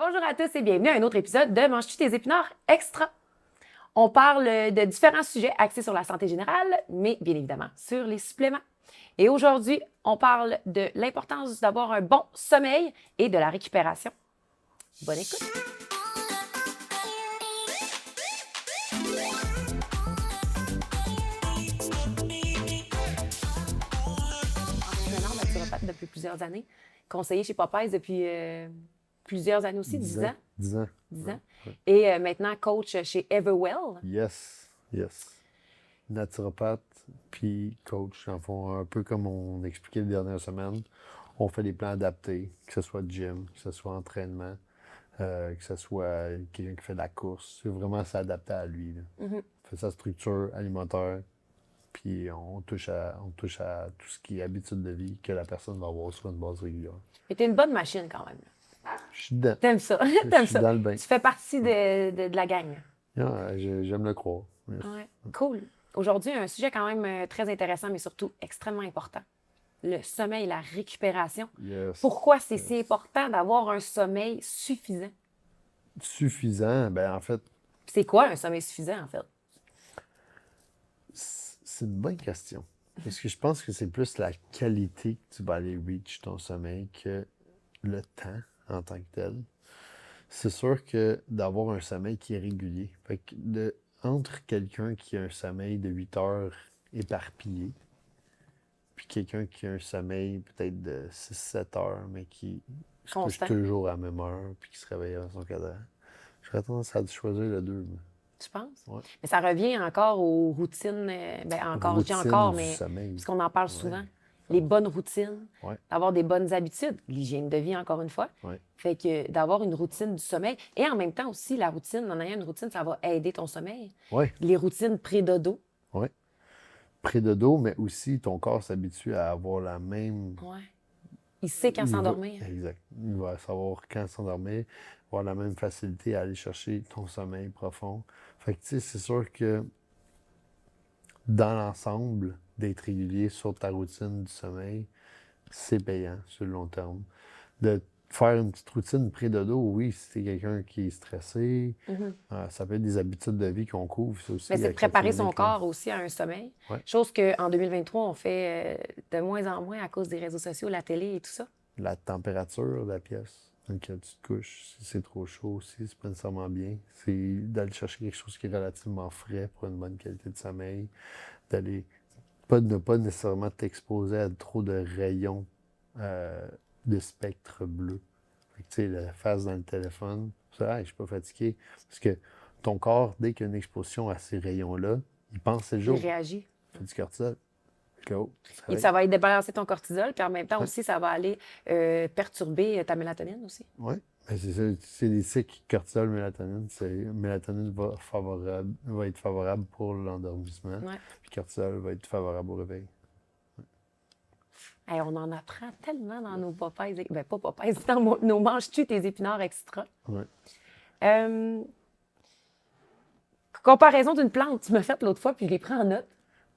Bonjour à tous et bienvenue à un autre épisode de Manges-tu tes épinards extra? On parle de différents sujets axés sur la santé générale, mais bien évidemment sur les suppléments. Et aujourd'hui, on parle de l'importance d'avoir un bon sommeil et de la récupération. Bonne écoute! Entraîneur naturopathe depuis plusieurs années, conseiller chez Popeyes depuis plusieurs années aussi, 10 ans. 10 ans. 10 ans. Ouais. Et maintenant coach chez Everwell. Yes. Naturopathe, puis coach. En fond, un peu comme on expliquait les dernières semaines, on fait des plans adaptés, que ce soit gym, que ce soit entraînement, que ce soit quelqu'un qui fait de la course. C'est vraiment s'adapter à lui. Là. Mm-hmm. On fait sa structure alimentaire, puis on touche à tout ce qui est habitude de vie que la personne va avoir sur une base régulière. Et t'es une bonne machine quand même. Je suis dedans. T'aimes ça. Je T'aimes suis ça. dans le bain. Tu fais partie de la gang. Yeah, j'aime le croire. Yes. Ouais. Cool. Aujourd'hui, un sujet quand même très intéressant, mais surtout extrêmement important. Le sommeil, la récupération. Yes. Pourquoi c'est si important d'avoir un sommeil suffisant? Suffisant, ben en fait, C'est quoi un sommeil suffisant, en fait? c'est une bonne question. Parce que je pense que c'est plus la qualité que tu vas aller reach ton sommeil que le temps en tant que tel. C'est sûr que d'avoir un sommeil qui est régulier. Fait que entre quelqu'un qui a un sommeil de 8 heures éparpillé, puis quelqu'un qui a un sommeil peut-être de 6-7 heures, mais qui se couche Constant. toujours à la même heure, puis qui se réveille à son cadran, j'aurais tendance à choisir le 2. Tu penses? Ouais. Mais ça revient encore aux routines. Je dis encore, du mais sommeil. parce qu'on en parle Ouais. souvent. Les bonnes routines, Ouais. d'avoir des bonnes habitudes, l'hygiène de vie, encore une fois. Ouais. Fait que d'avoir une routine du sommeil. Et en même temps aussi, la routine, en ayant une routine, ça va aider ton sommeil. Ouais. Les routines pré-dodo. Oui. Près de dos, mais aussi ton corps s'habitue à avoir la même. Ouais. Il sait quand il va- s'endormir. Exact. Il va savoir quand s'endormir, avoir la même facilité à aller chercher ton sommeil profond. Fait que, tu sais, c'est sûr que dans l'ensemble, d'être régulier sur ta routine du sommeil, c'est payant sur le long terme. De faire une petite routine pré-dodo, oui, si t'es quelqu'un qui est stressé, ça peut être des habitudes de vie qu'on couvre. Ça aussi, Mais c'est de avec la préparer son clinique, là. corps aussi à un sommeil. Ouais. Chose qu'en 2023, on fait de moins en moins à cause des réseaux sociaux, la télé et tout ça. La température de la pièce dans laquelle tu te couches, si c'est trop chaud aussi, c'est pas nécessairement bien. C'est d'aller chercher quelque chose qui est relativement frais pour une bonne qualité de sommeil, ne pas nécessairement t'exposer à trop de rayons de spectre bleu. Fait que, tu sais, la face dans le téléphone, ça, je suis pas fatigué. Parce que ton corps, dès qu'il y a une exposition à ces rayons-là, il pense que c'est le Il jour. réagit. Il fait du cortisol. Fait que, oh, Et ça va aller débalancer ton cortisol, puis en même temps Ouais. aussi, ça va aller perturber ta mélatonine aussi. Oui, c'est ça. C'est des cycles cortisol, mélatonine. Mélatonine va être favorable pour l'endormissement. Ouais. Puis cortisol va être favorable au réveil. Hey, on en apprend tellement dans nos Popeyes. Ben, pas Popeyes, dans nos Manges-tu tes épinards extra. Ouais. Comparaison d'une plante, tu m'as fait l'autre fois, puis je l'ai pris en note.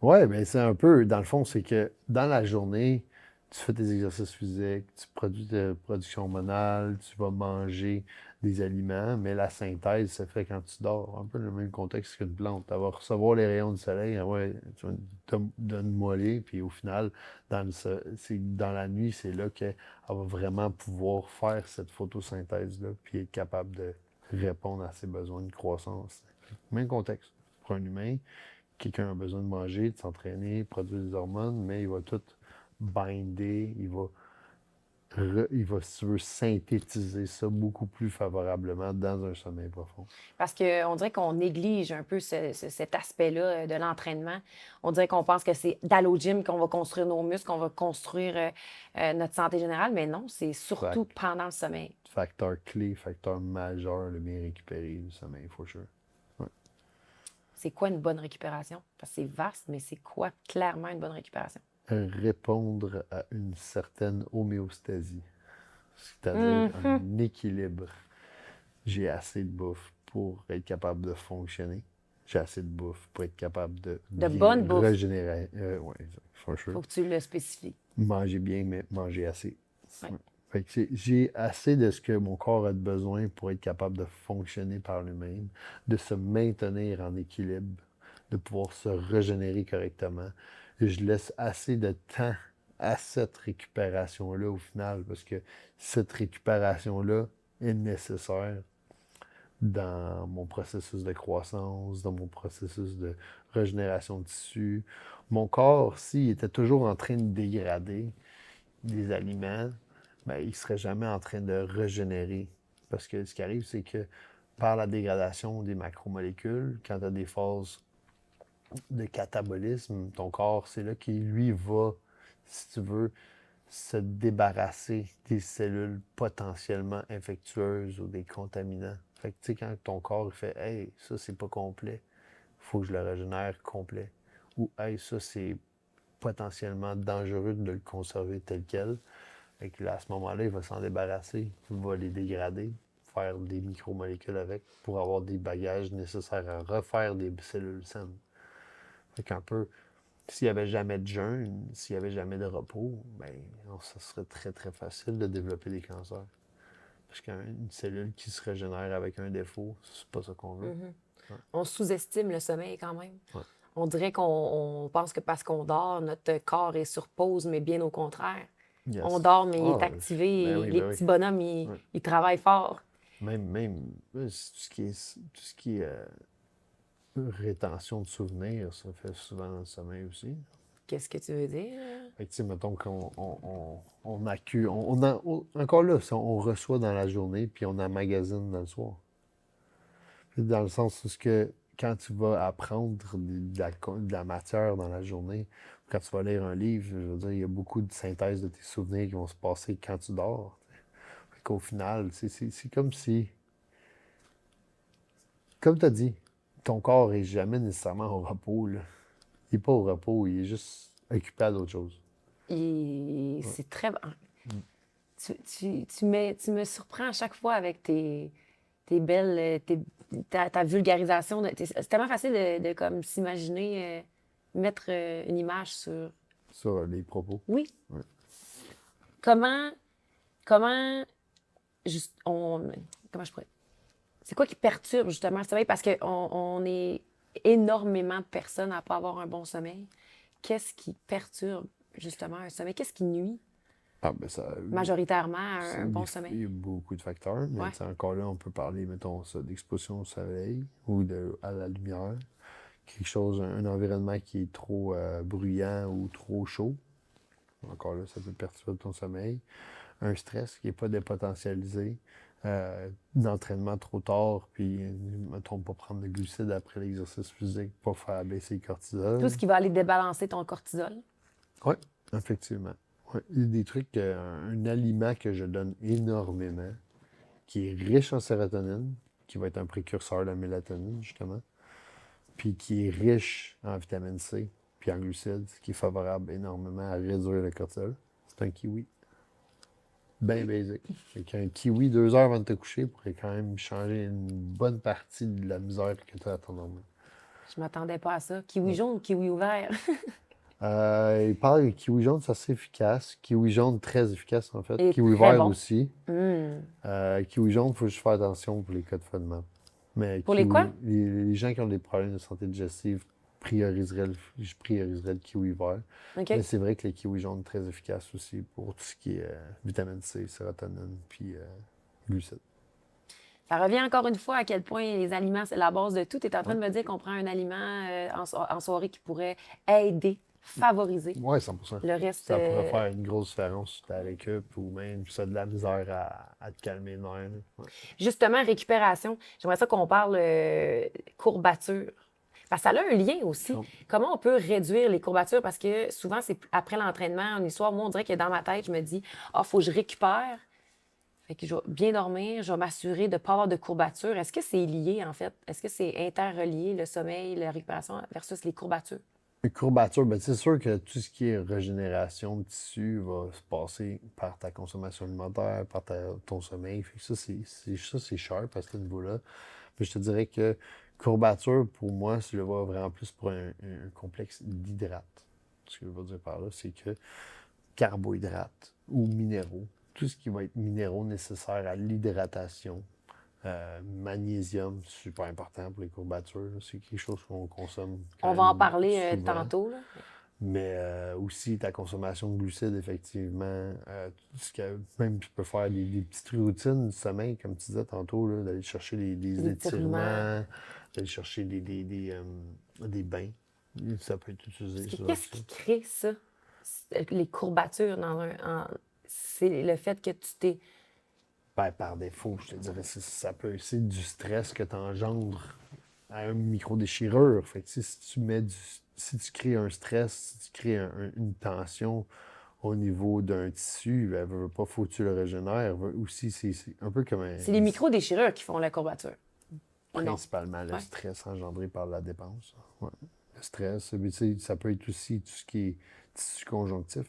Oui, bien c'est un peu, dans le fond, c'est que dans la journée, tu fais tes exercices physiques, tu produis ta production hormonale, tu vas manger des aliments, mais la synthèse se fait quand tu dors. Un peu le même contexte qu'une plante. Elle va recevoir les rayons du soleil, donne-moi-les, puis au final, dans la nuit, c'est là qu'elle va vraiment pouvoir faire cette photosynthèse-là, puis être capable de répondre à ses besoins de croissance. Même contexte. Pour un humain, quelqu'un a besoin de manger, de s'entraîner, produire des hormones, mais il va tout binder, il va, si tu veux, synthétiser ça beaucoup plus favorablement dans un sommeil profond. Parce qu'on dirait qu'on néglige un peu cet aspect-là de l'entraînement. On dirait qu'on pense que c'est d'aller au gym qu'on va construire nos muscles, qu'on va construire notre santé générale, mais non, c'est surtout pendant le sommeil. Facteur clé, facteur majeur, le bien récupérer le sommeil, for sure. C'est quoi une bonne récupération? Parce que c'est vaste, mais c'est quoi clairement une bonne récupération? Répondre à une certaine homéostasie, c'est-à-dire un équilibre. J'ai assez de bouffe pour être capable de fonctionner. J'ai assez de bouffe pour être capable de bien bonne bouffe. régénérer. Oui, for sure. Faut que tu le spécifies. Manger bien, mais manger assez. Ouais. Fait que j'ai assez de ce que mon corps a de besoin pour être capable de fonctionner par lui-même, de se maintenir en équilibre, de pouvoir se régénérer correctement. Et je laisse assez de temps à cette récupération-là au final, parce que cette récupération-là est nécessaire dans mon processus de croissance, dans mon processus de régénération de tissu. Mon corps, s'il était toujours en train de dégrader des aliments, ben, il ne serait jamais en train de régénérer. Parce que ce qui arrive, c'est que par la dégradation des macromolécules, quand tu as des phases de catabolisme, ton corps, c'est là qu'il, lui, va, si tu veux, se débarrasser des cellules potentiellement infectieuses ou des contaminants. Fait que, tu sais, quand ton corps fait « Hey, ça, c'est pas complet, il faut que je le régénère complet. » Ou « Hey, ça, c'est potentiellement dangereux de le conserver tel quel. » Fait que là, à ce moment-là, il va s'en débarrasser, il va les dégrader, faire des micromolécules avec pour avoir des bagages nécessaires à refaire des cellules saines. Fait qu'un peu, s'il n'y avait jamais de jeûne, s'il n'y avait jamais de repos, ben, ça serait très, très facile de développer des cancers. Parce qu'une cellule qui se régénère avec un défaut, c'est pas ça qu'on veut. Ouais. On sous-estime le sommeil quand même. Ouais. On dirait qu'on pense que parce qu'on dort, notre corps est sur pause, mais bien au contraire. Yes. On dort, mais il est Ah, activé. ben oui, Les ben oui. petits bonhommes, Ouais. ils travaillent fort. Même tout ce qui est rétention de souvenirs, ça fait souvent dans le sommeil aussi. Qu'est-ce que tu veux dire? Fait que, tu sais, mettons qu'on encore là, on reçoit dans la journée, puis on emmagasine dans le soir. Puis dans le sens où quand tu vas apprendre de la matière dans la journée, quand tu vas lire un livre, je veux dire, il y a beaucoup de synthèse de tes souvenirs qui vont se passer quand tu dors. Fait qu'au final, c'est comme si, comme tu as dit, ton corps n'est jamais nécessairement au repos, là. Il n'est pas au repos, il est juste occupé à d'autres choses. C'est très... Tu me surprends à chaque fois avec tes belles... ta vulgarisation. C'est tellement facile de comme s'imaginer, mettre une image sur... Sur les propos. Oui. Ouais. Comment comment je pourrais... C'est quoi qui perturbe justement le sommeil? Parce qu'on est énormément de personnes à ne pas avoir un bon sommeil. Qu'est-ce qui perturbe justement un sommeil? Qu'est-ce qui nuit Ah, ben ça, majoritairement à un bon sommeil? Il y a beaucoup de facteurs, mais Ouais. encore là, on peut parler, mettons, ça, d'exposition au soleil ou à la lumière. Quelque chose, un environnement qui est trop bruyant ou trop chaud. Encore là, ça peut perturber ton sommeil. Un stress qui n'est pas dépotentialisé. D'entraînement trop tard, puis, mettons, pas prendre de glucides après l'exercice physique, pas faire baisser le cortisol. Tout ce qui va aller débalancer ton cortisol. Oui, effectivement. Ouais. Il y a des trucs, un aliment que je donne énormément, qui est riche en sérotonine, qui va être un précurseur de la mélatonine, justement, puis qui est riche en vitamine C, puis en glucides, ce qui est favorable énormément à réduire le cortisol. C'est un kiwi. Bien basic. Fait qu'un kiwi 2 heures avant de te coucher pourrait quand même changer une bonne partie de la misère que tu as à ton normal. Je m'attendais pas à ça. Kiwi jaune ou kiwi ouvert? Il parle de kiwi jaune, c'est assez efficace. Kiwi jaune, très efficace en fait. Et Kiwi très vert bon. aussi. Kiwi jaune, il faut juste faire attention pour les cas de FODMAP. Mais Pour les quoi? Les gens qui ont des problèmes de santé digestive, je prioriserais le kiwi vert. OK. Mais c'est vrai que les kiwis jaunes sont très efficaces aussi pour tout ce qui est vitamine C, sérotonine, puis glucides. Ça revient encore une fois à quel point les aliments, c'est la base de tout. Tu es en train de me dire qu'on prend un aliment en soirée qui pourrait aider, favoriser Oui, 100%. le reste. Ça pourrait faire une grosse différence si tu es avec eux, ou même si tu as de la misère à te calmer les nerfs. Ouais. Justement, récupération. J'aimerais ça qu'on parle courbature. Parce que ça a un lien aussi. Oh. Comment on peut réduire les courbatures? Parce que souvent, c'est après l'entraînement, en histoire, moi, on dirait que dans ma tête, je me dis, faut que je récupère. Fait que je vais bien dormir, je vais m'assurer de ne pas avoir de courbatures. Est-ce que c'est lié, en fait? Est-ce que c'est interrelié, le sommeil, la récupération versus les courbatures? Les courbatures, ben, c'est sûr que tout ce qui est régénération de tissu va se passer par ta consommation alimentaire, par ton sommeil. Fait que ça, c'est sharp à ce niveau-là. Mais je te dirais que courbature, pour moi, je le vois vraiment plus pour un complexe d'hydrates. Ce que je veux dire par là, c'est que carbohydrates ou minéraux, tout ce qui va être minéraux nécessaires à l'hydratation. Magnésium, super important pour les courbatures. C'est quelque chose qu'on consomme quand On va en même parler souvent. tantôt. Là. Mais aussi ta consommation de glucides, effectivement. Tout ce que, même tu peux faire des petites routines du sommeil, comme tu disais tantôt, là, d'aller chercher des étirements, d'aller chercher des bains. Ça peut être utilisé. Qu'est-ce qui crée ça? Les courbatures c'est le fait que tu t'es. Ben, par défaut, je te dirais, ça peut aussi être du stress que tu engendres à un micro-déchirure. Fait que, si tu crées un stress, si tu crées une tension au niveau d'un tissu, ben, veut pas, faut que tu le régénères. Aussi, c'est un peu comme un. C'est les micro-déchirures qui font la courbature. Principalement le stress engendré par la dépense. Ouais. Le stress, mais ça peut être aussi tout ce qui est tissu conjonctif.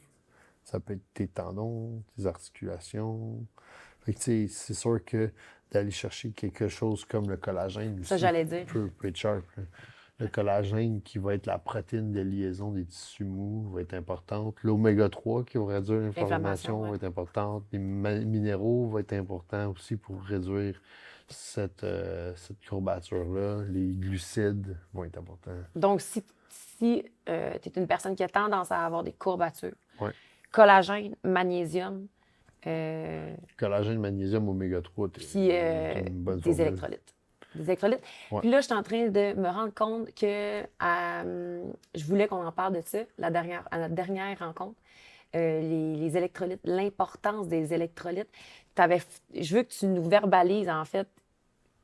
Ça peut être tes tendons, tes articulations. Fait que, c'est sûr que d'aller chercher quelque chose comme le collagène Ça, aussi j'allais dire. peut être sharp. Hein. Le collagène, qui va être la protéine de liaison des tissus mous, va être importante. L'oméga 3, qui va réduire l'inflammation, va être importante. Les minéraux vont être importants aussi pour réduire cette courbature-là. Les glucides vont être importants. Donc, si tu es une personne qui a tendance à avoir des courbatures, Ouais. collagène, magnésium, collagène, magnésium, oméga 3, puis une bonne des formule. électrolytes. Des électrolytes. Ouais. Puis là, je suis en train de me rendre compte que je voulais qu'on en parle de ça à notre dernière rencontre. Les électrolytes, l'importance des électrolytes. Je veux que tu nous verbalises, en fait,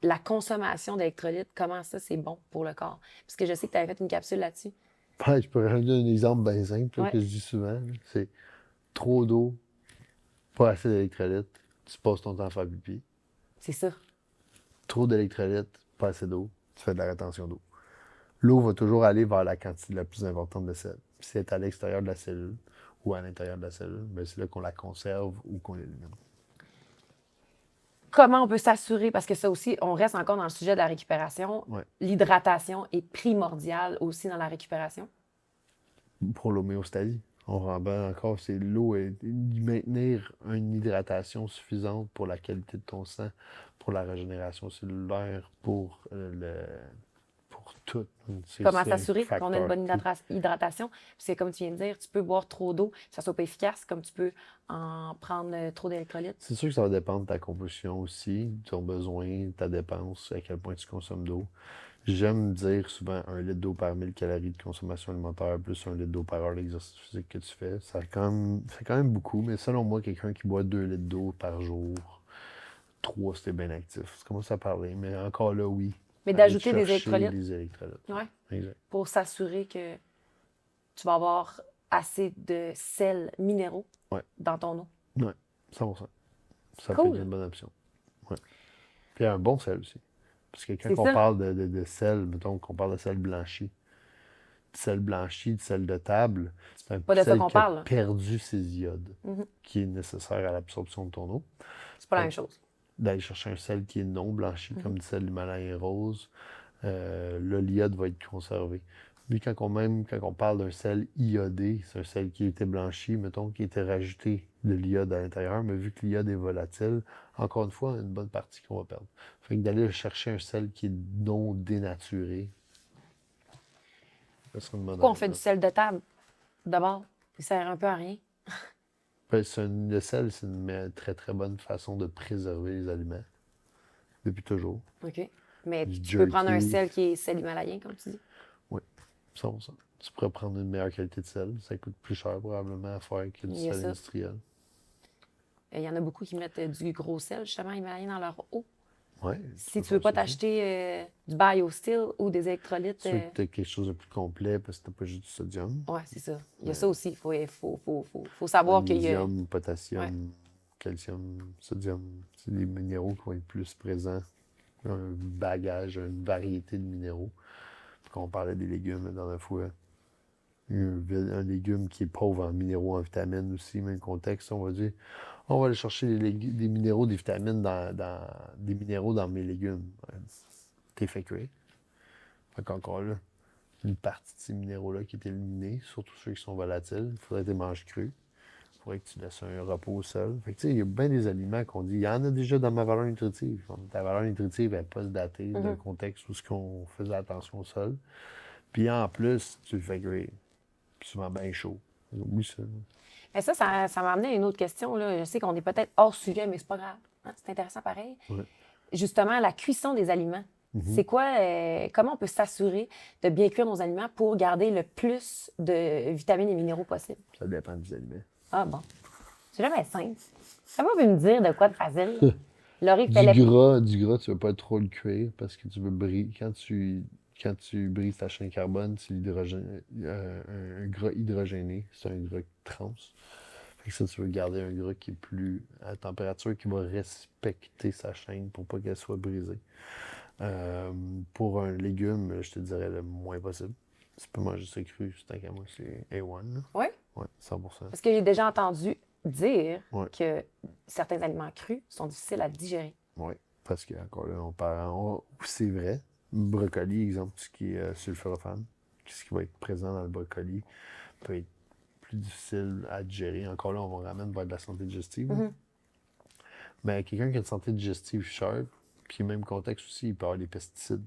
la consommation d'électrolytes, comment ça, c'est bon pour le corps. Parce que je sais que tu avais fait une capsule là-dessus. Ouais, je peux donner un exemple bien simple là, Ouais. que je dis souvent. Là. C'est trop d'eau, pas assez d'électrolytes, tu passes ton temps à faire pipi. C'est ça. Trop d'électrolytes, pas assez d'eau, tu fais de la rétention d'eau. L'eau va toujours aller vers la quantité la plus importante de sel. Puis si elle est à l'extérieur de la cellule ou à l'intérieur de la cellule, bien, c'est là qu'on la conserve ou qu'on l'élimine. Comment on peut s'assurer, parce que ça aussi, on reste encore dans le sujet de la récupération. Ouais. L'hydratation est primordiale aussi dans la récupération. Pour l'homéostasie, on rembat encore, c'est l'eau et maintenir une hydratation suffisante pour la qualité de ton sang, pour la régénération cellulaire, pour tout. Comment s'assurer qu'on a une bonne facteur hydratation? Parce que comme tu viens de dire, tu peux boire trop d'eau, ça ne soit pas efficace, comme tu peux en prendre trop d'électrolytes. C'est sûr que ça va dépendre de ta composition aussi, de ton besoin, de ta dépense, à quel point tu consommes d'eau. J'aime dire souvent 1 litre d'eau par 1000 calories de consommation alimentaire plus 1 litre d'eau par heure d'exercice physique que tu fais. C'est quand même beaucoup, mais selon moi, quelqu'un qui boit 2 litres d'eau par jour, 3 c'était bien actif. Ça commence à parler, mais encore là, oui. Mais d'ajouter des chercher électrolytes. des électrolytes. Ouais. Exact. Pour s'assurer que tu vas avoir assez de sels minéraux dans ton eau. Oui, 100%. Ça Cool. peut être une bonne option. Ouais. Puis un bon sel aussi. Parce que quand C'est on ça. parle de sel, mettons qu'on parle de sel blanchi, de sel de table, c'est un Pas de ça sel qu'on qui a parle. perdu ses iodes, Mhm. qui est nécessaire à l'absorption de ton eau. C'est pas la même chose. D'aller chercher un sel qui est non blanchi, comme du sel himalayen rose, là, l'iode va être conservé. Puis quand on parle d'un sel iodé, c'est un sel qui a été blanchi, mettons, qui a été rajouté de l'iode à l'intérieur, mais vu que l'iode est volatile, encore une fois, une bonne partie qu'on va perdre. Fait que d'aller chercher un sel qui est non dénaturé, ça serait une bonne Pourquoi on fait idée. du sel de table? D'abord, il sert un peu à rien. Ben, le sel, c'est une très très bonne façon de préserver les aliments. Depuis toujours. OK. Mais Du tu peux prendre un jerky. sel qui est sel himalayen, comme tu dis. 100%. Tu pourrais prendre une meilleure qualité de sel. Ça coûte plus cher probablement à faire que du Il y a sel ça. industriel. Il y en a beaucoup qui mettent du gros sel, justement, himalayen dans leur eau. Ouais, Si tu veux pas t'acheter du BioSteel ou des électrolytes. Tu veux que tu as quelque chose de plus complet parce que tu n'as pas juste du sodium. Oui, c'est ça. Il y a ça aussi. Il faut savoir qu'il y a. Magnésium, potassium, calcium, sodium. C'est des minéraux qui vont être plus présents. Un bagage, une variété de minéraux. Quand on parlait des légumes la dernière fois, un légume qui est pauvre en minéraux, en vitamines aussi, même contexte, on va dire. On va aller chercher des minéraux, des vitamines des minéraux dans mes légumes. T'es fait cuire. Fait qu'encore là, une partie de ces minéraux-là qui est éliminée, surtout ceux qui sont volatiles. Il faudrait que tu les manges crus. Il faudrait que tu laisses un repos au sol. Fait que, tu sais, il y a bien des aliments qu'on dit, il y en a déjà dans ma valeur nutritive. Ta valeur nutritive n'est pas datée d'un contexte où ce qu'on faisait attention au sol. Puis en plus, tu le fais cuire. Puis souvent bien chaud. Oui, ça. Mais ça m'a amené à une autre question. Là. Je sais qu'on est peut-être hors sujet, mais c'est pas grave. Hein, c'est intéressant pareil. Ouais. Justement, la cuisson des aliments. C'est quoi, comment on peut s'assurer de bien cuire nos aliments pour garder le plus de vitamines et minéraux possible? Ça dépend des aliments. Ah bon. C'est jamais simple. Comment vous me dire de quoi de facile? Laurie fait Du gras, tu veux pas trop le cuire parce que tu veux briser. Quand tu brises ta chaîne carbone, c'est un gras hydrogéné. C'est un gras trans. Fait que ça, tu veux garder un gras qui est plus à température, qui va respecter sa chaîne pour pas qu'elle soit brisée. Pour un légume, je te dirais le moins possible. Tu peux manger ça cru, c'est tant qu'à moi, c'est A1. Oui? Oui, 100%. Parce que j'ai déjà entendu dire Ouais. que certains aliments crus sont difficiles à digérer. Oui, parce que encore là, c'est vrai. Brocoli, exemple, tout ce qui est sulforaphane, ce qui va être présent dans le brocoli peut être plus difficile à digérer. Encore là, on va ramener vers de la santé digestive. Mais quelqu'un qui a une santé digestive sharp, puis même contexte aussi, il peut avoir des pesticides,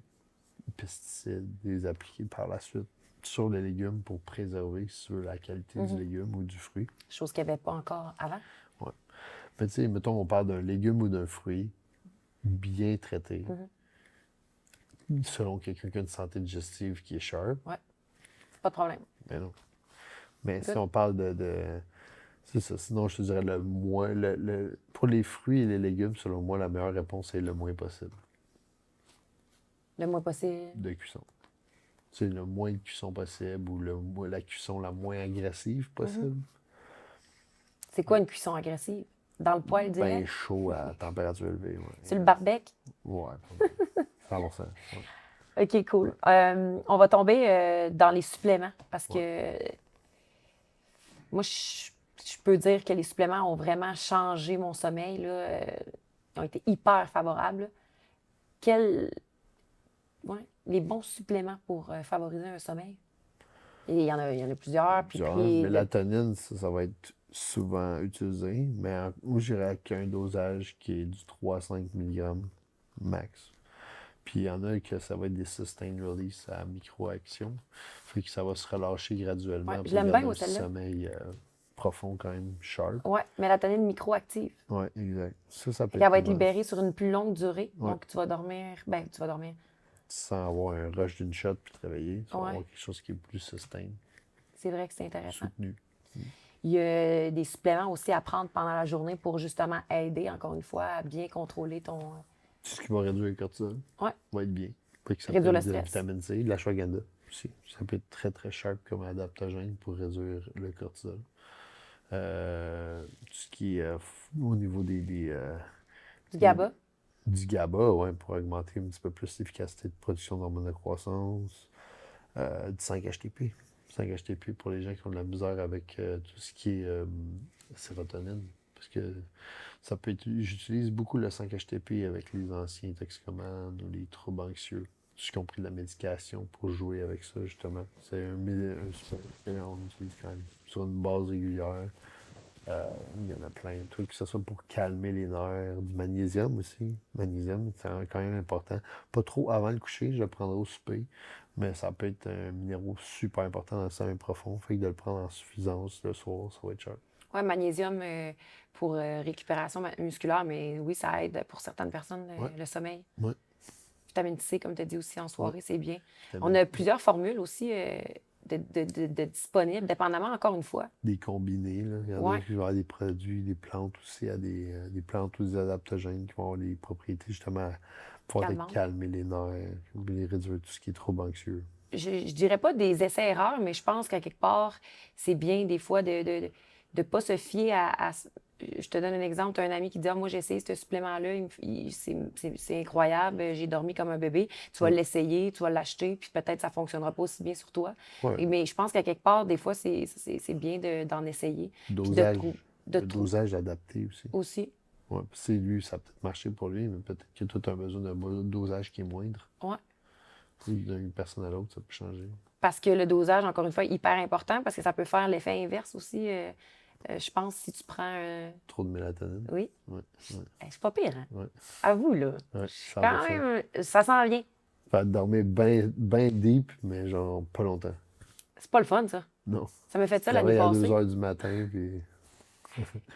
des appliqués par la suite sur les légumes pour préserver sur la qualité du légume ou du fruit. Chose qu'il n'y avait pas encore avant. Ouais. Mais tu sais, mettons, on parle d'un légume ou d'un fruit bien traité, selon quelqu'un qui a une santé digestive qui est sharp. Ouais. Pas de problème. Mais non. Mais si on parle c'est ça. Sinon, je te dirais le moins. Pour les fruits et les légumes, selon moi, la meilleure réponse est le moins possible Le moins possible. de cuisson. C'est le moins de cuisson possible ou la cuisson la moins agressive possible. C'est quoi une cuisson agressive? Dans le poêle Bien direct? chaud à température élevée. Ouais. Sur le barbecue? Ouais, 100%. Ouais. OK, cool. On va tomber dans les suppléments parce que moi, je peux dire que les suppléments ont vraiment changé mon sommeil. Là. Ils ont été hyper favorables. Les bons suppléments pour favoriser un sommeil? Et il y en a plusieurs. Puis Mélatonine, ça va être souvent utilisé, mais moi, j'irais avec un dosage qui est du 3 à 5 mg max. Puis il y en a que ça va être des sustained release à micro-action. Fait que ça va se relâcher graduellement Ouais, pour je l'aime garder bien, un celle-là. sommeil profond quand même, sharp. Oui, mélatonine microactive. Oui, exact. Ça peut Elle va être pas mal. libérée sur une plus longue durée. Ouais. Donc, tu vas dormir. Sans avoir un rush d'une shot puis travailler. Tu vas Ouais. avoir quelque chose qui est plus sustain, C'est vrai que c'est intéressant. soutenu. Il y a des suppléments aussi à prendre pendant la journée pour justement aider, encore une fois, à bien contrôler ton. Tout ce qui va réduire le cortisol Ouais. va être bien. Fait que ça Réduire peut le être de la stress. vitamine C, de l'ashwagandha aussi. Ça peut être très, très sharp comme adaptogène pour réduire le cortisol. Tout ce qui est au niveau Du GABA. du GABA, ouais, pour augmenter un petit peu plus l'efficacité de production d'hormones de croissance. Du 5-HTP. 5-HTP pour les gens qui ont de la misère avec tout ce qui est sérotonine. Parce que ça peut être. J'utilise beaucoup le 5-HTP avec les anciens toxicomanes ou les troubles anxieux. J'ai compris de la médication pour jouer avec ça, justement. C'est un supplément qu'on utilise quand même sur une base régulière. Il y en a plein de trucs, que ce soit pour calmer les nerfs, du magnésium aussi. Magnésium, c'est quand même important. Pas trop avant le coucher, je le prendrai au souper, mais ça peut être un minéraux super important dans le sommeil profond. Fait que de le prendre en suffisance le soir, ça va être cher. Oui, magnésium pour récupération musculaire, mais oui, ça aide pour certaines personnes le sommeil. Ouais. Vitamine C, comme tu as dit aussi en soirée, c'est bien. Vitamine On a plusieurs formules aussi de disponibles, dépendamment, encore une fois. Des combinés, là. Il y en a qui vont avoir des produits, des plantes aussi, des plantes ou des adaptogènes qui vont avoir des propriétés justement à pouvoir Calmante. calmer les nerfs, les réduire tout ce qui est trop anxieux. Je dirais pas des essais-erreurs, mais je pense qu'à quelque part, c'est bien des fois de ne pas se fier à. Je te donne un exemple. Tu as un ami qui dit moi, j'ai essayé ce supplément-là, c'est incroyable, j'ai dormi comme un bébé. Tu vas l'essayer, tu vas l'acheter, puis peut-être ça ne fonctionnera pas aussi bien sur toi. Ouais. Mais je pense qu'à quelque part, des fois, c'est bien d'en essayer. Dosage, de le dosage adapté aussi. Aussi. Ouais, c'est lui, ça a peut-être marché pour lui, mais peut-être que toi, tu as besoin d'un dosage qui est moindre. Ouais. D'une personne à l'autre, ça peut changer. Parce que le dosage, encore une fois, est hyper important parce que ça peut faire l'effet inverse aussi. Je pense si tu prends... Trop de mélatonine. Oui. Ouais, ouais, C'est pas pire, hein? ouais. Avoue, là. Ouais, Quand 100%. même, ça s'en vient. Faire dormir bien ben deep, mais genre pas longtemps. C'est pas le fun, ça. Non. Ça m'a fait Tu ça l'année travailles à 2 passée. heures du matin, puis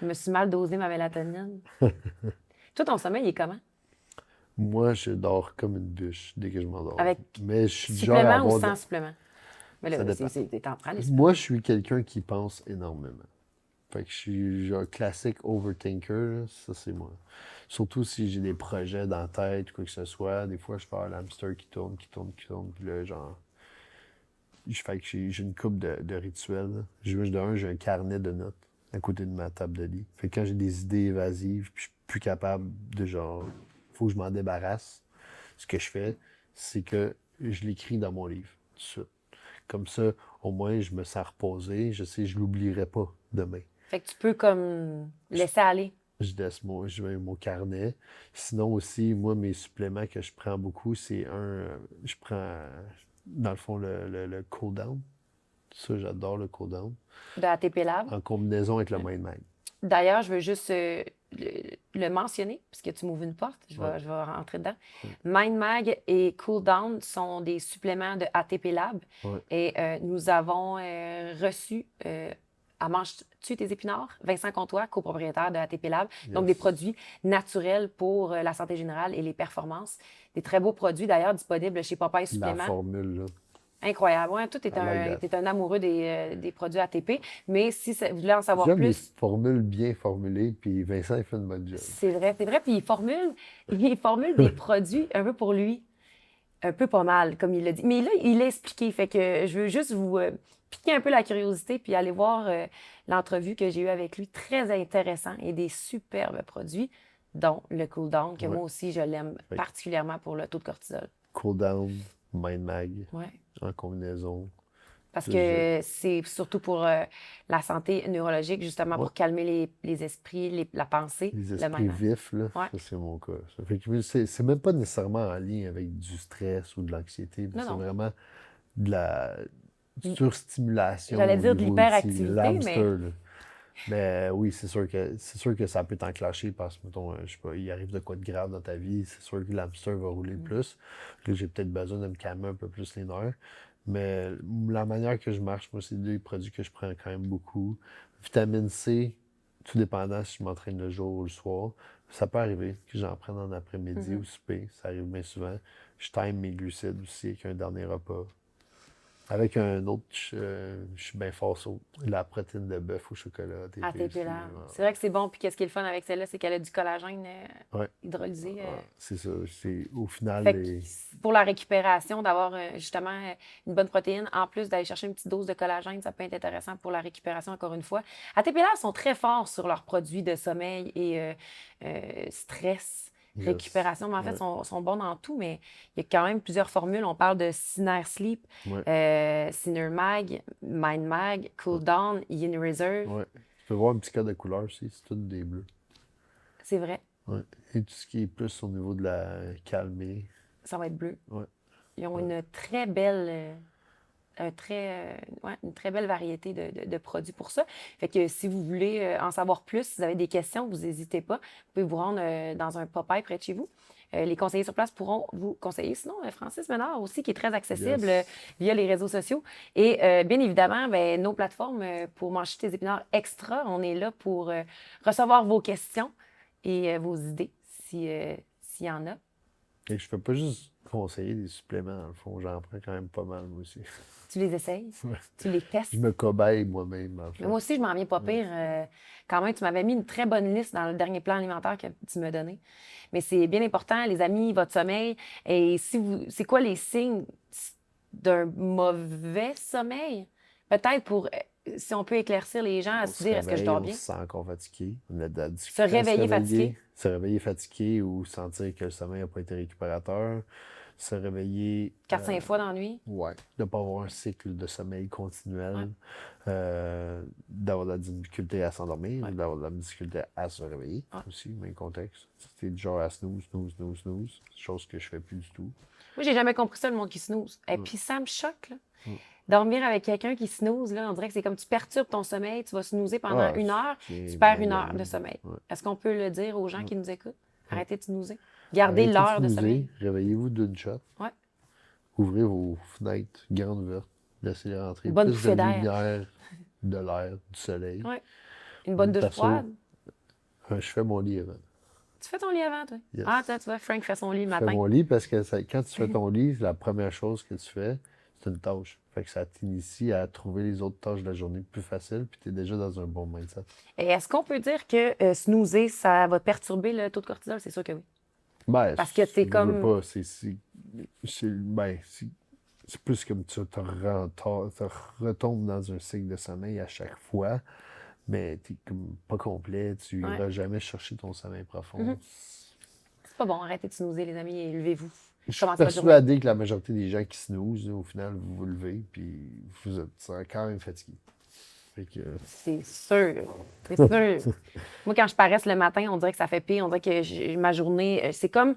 Je me suis mal dosé ma mélatonine. Toi, ton sommeil, il est comment? moi, je dors comme une bûche dès que je m'endors. Avec Mais je suis du genre à supplément ou avoir... sans supplément? Mais Ça là, dépend. t'en prends les Moi, suppléments. je suis quelqu'un qui pense énormément. Fait que je suis genre classique overthinker, là. Ça c'est moi. Surtout si j'ai des projets dans la tête ou quoi que ce soit. Des fois, je fais l'hamster qui tourne, qui tourne, qui tourne. Puis là, genre, fait que j'ai une couple de rituels, là. J'ai un carnet de notes à côté de ma table de lit. Fait que quand j'ai des idées évasives, puis je suis plus capable de genre, faut que je m'en débarrasse. Ce que je fais, c'est que je l'écris dans mon livre tout de suite. Comme ça, au moins, je me sens reposé. Je sais, je l'oublierai pas demain. Fait que tu peux comme laisser aller. Je mets mon carnet. Sinon aussi, moi, mes suppléments que je prends beaucoup, c'est je prends, dans le fond, le cool down. Ça, j'adore le cool down. De ATP Lab. En combinaison avec le Mind Mag. D'ailleurs, je veux juste le mentionner, puisque tu m'ouvres une porte, Ouais. je vais rentrer dedans. Mind Mag et Cool Down sont des suppléments de ATP Lab. Ouais. Et nous avons reçu à Manges-tu tes épinards? Vincent Comtois, copropriétaire de ATP Lab. Donc, des produits naturels pour la santé générale et les performances. Des très beaux produits, d'ailleurs, disponibles chez Popeye La Suppléments. formule, là. Incroyable. Ouais, toi, tu es un amoureux des produits ATP. Mais si vous voulez en savoir J'aime les plus, formules bien formulées, puis Vincent, il fait une bonne job. c'est vrai, c'est vrai. Puis il formule des produits un peu pour lui, un peu pas mal, comme il l'a dit. Mais là, il l'a expliqué. Fait que je veux juste vous piquer un peu la curiosité puis aller voir l'entrevue que j'ai eue avec lui. Très intéressant et des superbes produits, dont le Cool Down, que Ouais. moi aussi, je l'aime Fait que- particulièrement pour le taux de cortisol. Cool down, Mind Mag, Ouais. en combinaison. Parce Plus que c'est surtout pour la santé neurologique, justement, Ouais. pour calmer les esprits, la pensée. Les le esprits mind. vifs, là, Ouais. ça c'est mon cas. Ça fait que c'est même pas nécessairement en lien avec du stress ou de l'anxiété, mais Non, c'est non. vraiment de la surstimulation. J'allais au dire de niveau l'hyperactivité, ici, mais- l'hamster, là. Mais oui, c'est sûr que ça peut t'enclencher parce que, mettons, je sais pas, il arrive de quoi de grave dans ta vie, c'est sûr que l'hamster va rouler plus. Là, j'ai peut-être besoin de me calmer un peu plus les nerfs. Mais la manière que je marche, moi, c'est des produits que je prends quand même beaucoup. Vitamine C, tout dépendant si je m'entraîne le jour ou le soir. Ça peut arriver que j'en prenne en après-midi ou souper. Ça arrive bien souvent. Je time mes glucides aussi avec un dernier repas. Avec un autre, je suis bien fort sur la protéine de bœuf au chocolat. ATP aussi, Lab. ouais. C'est vrai que c'est bon. Puis qu'est-ce qui est le fun avec celle-là, c'est qu'elle a du collagène Ouais. hydrolysé. Ouais, c'est ça. C'est, au final, Fait que pour la récupération, d'avoir justement une bonne protéine, en plus d'aller chercher une petite dose de collagène, ça peut être intéressant pour la récupération, encore une fois. ATP Lab sont très forts sur leurs produits de sommeil et stress. Yes. Récupération, mais en fait, sont bons dans tout, mais il y a quand même plusieurs formules. On parle de Ciner Sleep, Ciner Mag, Mind Mag, Cool Down, Yin Reserve. Ouais. Tu peux voir un petit code de couleur aussi, c'est tout des bleus. C'est vrai, Ouais. Et tout ce qui est plus au niveau de la calmée. ça va être bleu. Ouais. Ils ont une très belle... une très belle variété de produits pour ça. Fait que si vous voulez en savoir plus, si vous avez des questions, vous n'hésitez pas. Vous pouvez vous rendre dans un Popeye près de chez vous. Les conseillers sur place pourront vous conseiller. Sinon, Francis Ménard aussi, qui est très accessible via les réseaux sociaux. Et bien évidemment, nos plateformes pour Manger tes épinards extra, on est là pour recevoir vos questions et vos idées, s'il y en a. Et je ne fais pas juste conseiller des suppléments, dans le fond. J'en prends quand même pas mal, moi aussi. Tu les essayes, Ouais. tu les testes. Je me cobaye moi-même, en fait. Mais moi aussi, je m'en viens pas pire. Quand même, tu m'avais mis une très bonne liste dans le dernier plan alimentaire que tu m'as donné. Mais c'est bien important, les amis, votre sommeil. Et c'est quoi les signes d'un mauvais sommeil? Peut-être pour, si on peut éclaircir les gens à se dire, est-ce que je dors bien? On se sent encore fatigué. On a de la Se réveiller fatigué. Se réveiller fatigué ou sentir que le sommeil n'a pas été récupérateur. Se réveiller... 4-5 fois dans la nuit? Ouais. De ne pas avoir un cycle de sommeil continuel. D'avoir de la difficulté à s'endormir. D'avoir de la difficulté à se réveiller aussi, même contexte. C'était du genre à snooze. Chose que je fais plus du tout. Moi, j'ai jamais compris ça, le monde qui snooze. Et puis ça me choque, là. Dormir avec quelqu'un qui snooze, là, on dirait que c'est comme tu perturbes ton sommeil, tu vas snoozer pendant Ah, 1 heure, c'est tu perds 1 bien heure de gagné. sommeil. Ouais. Est-ce qu'on peut le dire aux gens Ouais. qui nous écoutent? Arrêtez de snoozer. Gardez Arrêtez l'heure de snoozer, sommeil. réveillez-vous d'une shot. Ouais. Ouvrez vos fenêtres grandes ouvertes. Laissez-les rentrer. Une bonne Plus de bouffée d'air. lumière, de l'air, du soleil. Ouais. Une bonne douche Perso, froide. Je fais mon lit avant. Tu fais ton lit avant, toi? Yes. Ah, tu vois, Frank fait son lit le Je fais matin. mon lit parce que quand tu fais ton lit, la première chose que tu fais, c'est une tâche. Fait que ça t'initie à trouver les autres tâches de la journée plus faciles, puis tu es déjà dans un bon mindset. Et est-ce qu'on peut dire que snoozer, ça va perturber le taux de cortisol? C'est sûr que oui. Ben, Parce que t'es je veux comme- pas, c'est plus comme tu te retombes dans un cycle de sommeil à chaque fois, mais t'es comme pas complet, tu Ouais. iras jamais chercher ton sommeil profond. Mhm. C'est pas bon, arrêtez de snoozer, les amis, et levez-vous. Je suis Commencez votre journée. persuadé que la majorité des gens qui snoozent, au final, vous vous levez, puis vous êtes quand même fatigué. Fait que, C'est sûr. C'est sûr. Moi, quand je paresse le matin, on dirait que ça fait pire. On dirait que ma journée, c'est comme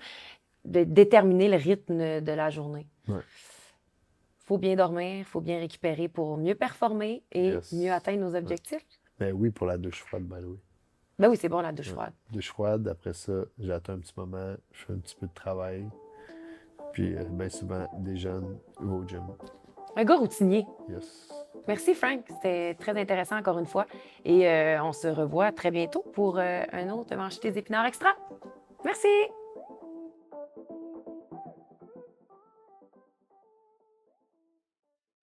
de déterminer le rythme de la journée. Ouais. Faut bien dormir, faut bien récupérer pour mieux performer et Yes. mieux atteindre nos objectifs. ben oui, pour la douche froide, by the way. Ben oui, c'est bon, la douche froide. Douche froide, après ça, j'attends un petit moment, je fais un petit peu de travail, puis bien souvent, déjeune ou au gym. Un gars routinier. Yes. Merci, Frank. C'était très intéressant encore une fois. Et on se revoit très bientôt pour un autre Manger tes épinards extra. Merci!